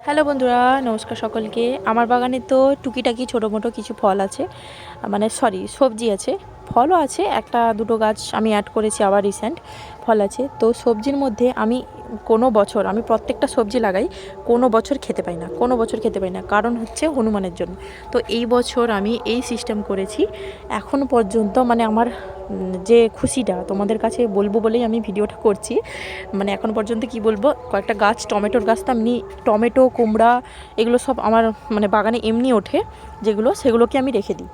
Hello বন্ধুরা, নমস্কার সকলকে। আমার বাগানে তো টুকিটাকি ছোটো মোটো কিছু ফল আছে, মানে সবজি আছে, ফলও আছে, একটা দুটো গাছ আমি অ্যাড করেছি, আবার রিসেন্ট ফল আছে। তো সবজির মধ্যে আমি আমি প্রত্যেকটা সবজি লাগাই, কোনো বছর খেতে পাই না, কারণ হচ্ছে হনুমানের জন্য। তো এই বছর আমি এই সিস্টেম করেছি, এখন পর্যন্ত মানে আমার যে খুশিটা তোমাদের কাছে বলবো বলেই আমি ভিডিওটা করছি। মানে এখন পর্যন্ত কি বলবো, কয়েকটা গাছ, টমেটোর গাছ তো এমনি, টমেটো, কুমড়া, এগুলো সব আমার মানে বাগানে এমনি ওঠে যেগুলো, সেগুলোকে আমি রেখে দিই।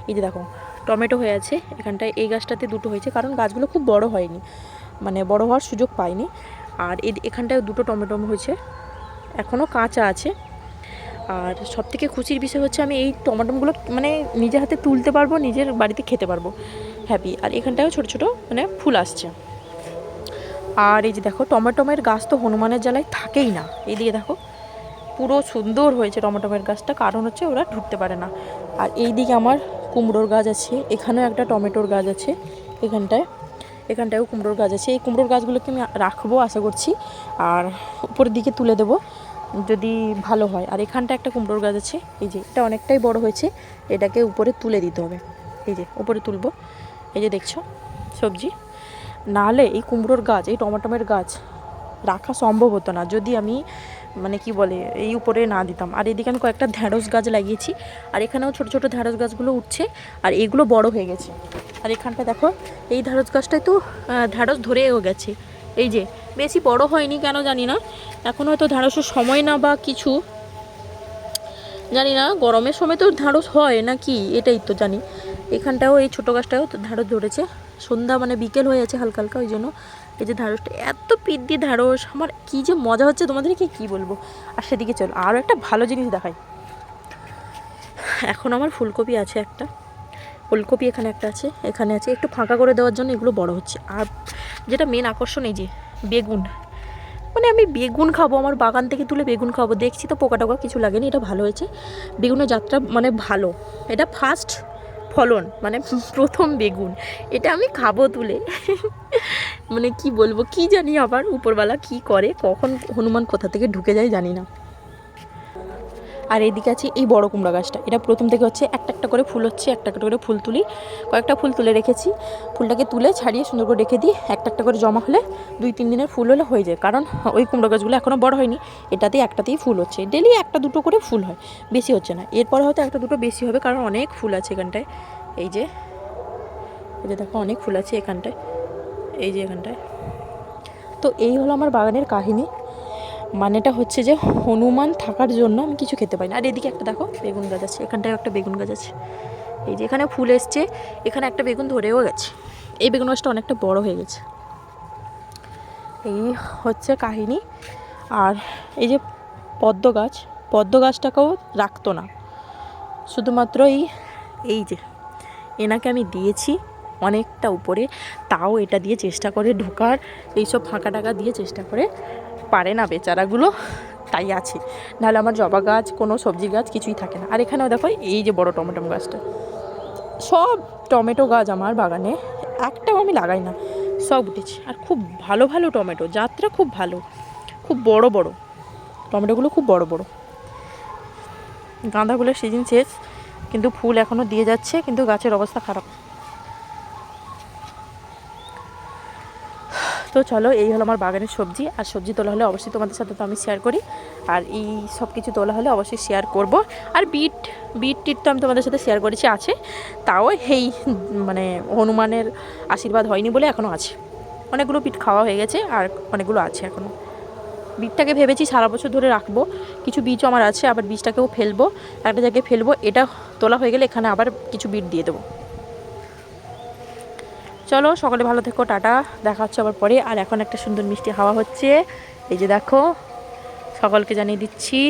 এই যে দেখো টমেটো হয়ে আছে এখানটায়, এই গাছটাতে দুটো হয়েছে, কারণ গাছগুলো খুব বড় হয়নি, মানে বড় হওয়ার সুযোগ পাইনি। আর এখানটায় দুটো টমেটো হয়েছে, এখনও কাঁচা আছে। আর সবথেকে খুশির বিষয় হচ্ছে আমি এই টমেটোগুলো মানে নিজের হাতে তুলতে পারবো, নিজের বাড়িতে খেতে পারবো, হ্যাপি। আর এখানটায়ও ছোটো ছোটো মানে ফুল আসছে। আর এই যে দেখো টমেটোমের গাছ তো হনুমানের জ্বালায় থাকেই না, এইদিকে দেখো পুরো সুন্দর হয়েছে টমেটোমের গাছটা, কারণ হচ্ছে ওরা ঢুকতে পারে না। আর এই দিকে আমার কুমড়োর গাছ আছে, এখানেও একটা টমেটোর গাছ আছে, এখানটায়ও কুমড়োর গাছ আছে। এই কুমড়োর গাছগুলোকে আমি রাখবো আশা করছি, আর উপরের দিকে তুলে দেবো যদি ভালো হয়। আর এখানটা একটা কুমড়োর গাছ আছে, এই যে এটা অনেকটাই বড় হয়েছে, এটাকে উপরে তুলে দিতে হবে, এই যে উপরে তুলবো। এই যে দেখছো সবজি, নাহলে এই কুমড়োর গাছ, এই টমেটোমের গাছ রাখা সম্ভব হতো না যদি আমি মানে কি বলে এই উপরে না দিতাম। আর এদিকে আমি কয়েকটা ঢ্যাঁড়স গাছ লাগিয়েছি, আর এখানেও ছোটো ছোটো ঢ্যাঁড়স গাছগুলো উঠছে, আর এগুলো বড় হয়ে গেছে। আর এখানটা দেখো এই ঢ্যাঁড়স গাছটায় তো ঢ্যাঁড়স ধরেও গেছে, এই যে বেশি বড় হয়নি কেন জানি না, এখন হয়তো ঢ্যাঁড়সের সময় না বা কিছু জানি না, গরমের সময় তো ঢ্যাঁড়স হয় না কি, এটাই তো জানি। এখানটাও এই ছোটো গাছটাও ঢ্যাঁড়স ধরেছে, সন্ধ্যা মানে বিকেল হয়ে আছে হালকা হালকা, ওই জন্য এই যে ঢ্যাঁড়সটা এত পিদ্দি ঢ্যাঁড়স, আমার কী যে মজা হচ্ছে তোমাদেরকে কী বলবো। আর সেদিকে চলো আরও একটা ভালো জিনিস দেখাই। এখন আমার ফুলকপি আছে একটা, ফুলকপি এখানে একটা আছে, এখানে আছে, একটু ফাঁকা করে দেওয়ার জন্য এগুলো বড় হচ্ছে। আর যেটা মেন আকর্ষণ, এই যে বেগুন, মানে আমি বেগুন খাবো, আমার বাগান থেকে তুলে বেগুন খাবো। দেখছি তো পোকা টোকা কিছু লাগেনি, এটা ভালো হয়েছে, বেগুনের জাতটা মানে ভালো, এটা ফার্স্ট ফলন, মানে প্রথম বেগুন, এটা আমি খাবো তুলে। মানে কি বলবো, কি জানি আবার উপরওয়ালা কি করে, কখন হনুমান কোথা থেকে ঢুকে যায় জানি না। আর এইদিকে আছে এই বড় কুমড়া গাছটা, এটা প্রথম থেকে হচ্ছে একটা একটা করে ফুল হচ্ছে, একটা একটা করে ফুল তুলি, কয়েকটা ফুল তুলে রেখেছি, ফুলটাকে তুলে ছাড়িয়ে সুন্দর করে রেখে দিই, একটা একটা করে জমা হলে 2-3 দিনের ফুল হলে হয়ে যায়, কারণ ওই কুমড়ো গাছগুলো এখনও বড় হয়নি, এটাতেই একটাতেই ফুল হচ্ছে, ডেলি একটা দুটো করে ফুল হয়, বেশি হচ্ছে না, এরপর হয়তো একটা দুটো বেশি হবে, কারণ অনেক ফুল আছে এখানটায়। এই যে দেখো অনেক ফুল আছে এখানটায়, এই যে এখানটায়। তো এই হলো আমার বাগানের কাহিনী, মানেটা হচ্ছে যে হনুমান থাকার জন্য আমি কিছু খেতে পাই না। আর এদিকে একটা দেখো বেগুন গাছ আছে, এখানটায় একটা বেগুন গাছ আছে, এই যে এখানে ফুল এসছে, এখানে একটা বেগুন ধরেও গেছে, এই বেগুন গাছটা অনেকটা বড় হয়ে গেছে। এই হচ্ছে কাহিনী। আর এই যে পদ্ম গাছটাকেও রাখতো না, শুধুমাত্র এই যে এনাকে আমি দিয়েছি অনেকটা উপরে, তাও এটা দিয়ে চেষ্টা করে ঢোকার, এইসব ফাঁকা টাকা দিয়ে চেষ্টা করে, পারে না বেচারাগুলো, তাই আছে, নাহলে আমার জবা গাছ, কোনো সবজি গাছ কিছুই থাকে না। আর এখানেও দেখো এই যে বড় টমেটো গাছটা, সব টমেটো গাছ আমার বাগানে একটাও আমি লাগাই না, সব উঠেছে। আর খুব ভালো ভালো টমেটো, জাতটা খুব ভালো, খুব বড় বড় টমেটোগুলো, খুব বড় বড়। গাঁদা ফুলের সিজন শেষ, কিন্তু ফুল এখনও দিয়ে যাচ্ছে, কিন্তু গাছের অবস্থা খারাপ। তো চলো, এই হলো আমার বাগানের সবজি। আর সবজি তোলা হলে অবশ্যই তোমাদের সাথে তো আমি শেয়ার করি, আর এই সব কিছু তোলা হলে অবশ্যই শেয়ার করব। আর টিট তো আমি তোমাদের সাথে শেয়ার করেছি, আছে, তাও এই মানে হনুমানের আশীর্বাদ হয়নি বলে এখনও আছে, অনেকগুলো বিট খাওয়া হয়ে গেছে, আর অনেকগুলো আছে এখনও। বিটটাকে ভেবেছি সারা বছর ধরে রাখবো, কিছু বীজও আমার আছে, আবার বীজটাকেও ফেলবো, একটা জায়গায় ফেলবো, এটা তোলা হয়ে গেলে এখানে আবার কিছু বিট দিয়ে দেবো। চলো সকলে ভালো থেকো, টাটা, দেখা হচ্ছে আবার পরে। আর এখন একটা সুন্দর মিষ্টি হাওয়া হচ্ছে, এই যে দেখো, সকলকে জানিয়ে দিচ্ছি,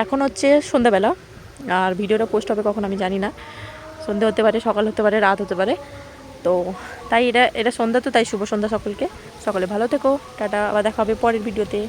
এখন হচ্ছে সন্ধ্যাবেলা, আর ভিডিওটা পোস্ট হবে কখন আমি জানি না, সন্ধ্যে হতে পারে, সকাল হতে পারে, রাত হতে পারে, তো তাই এটা সন্ধ্যা, তো তাই শুভ সন্ধ্যা সকলকে, সকলে ভালো থেকো, টাটা, আবার দেখা হবে পরের ভিডিওতে।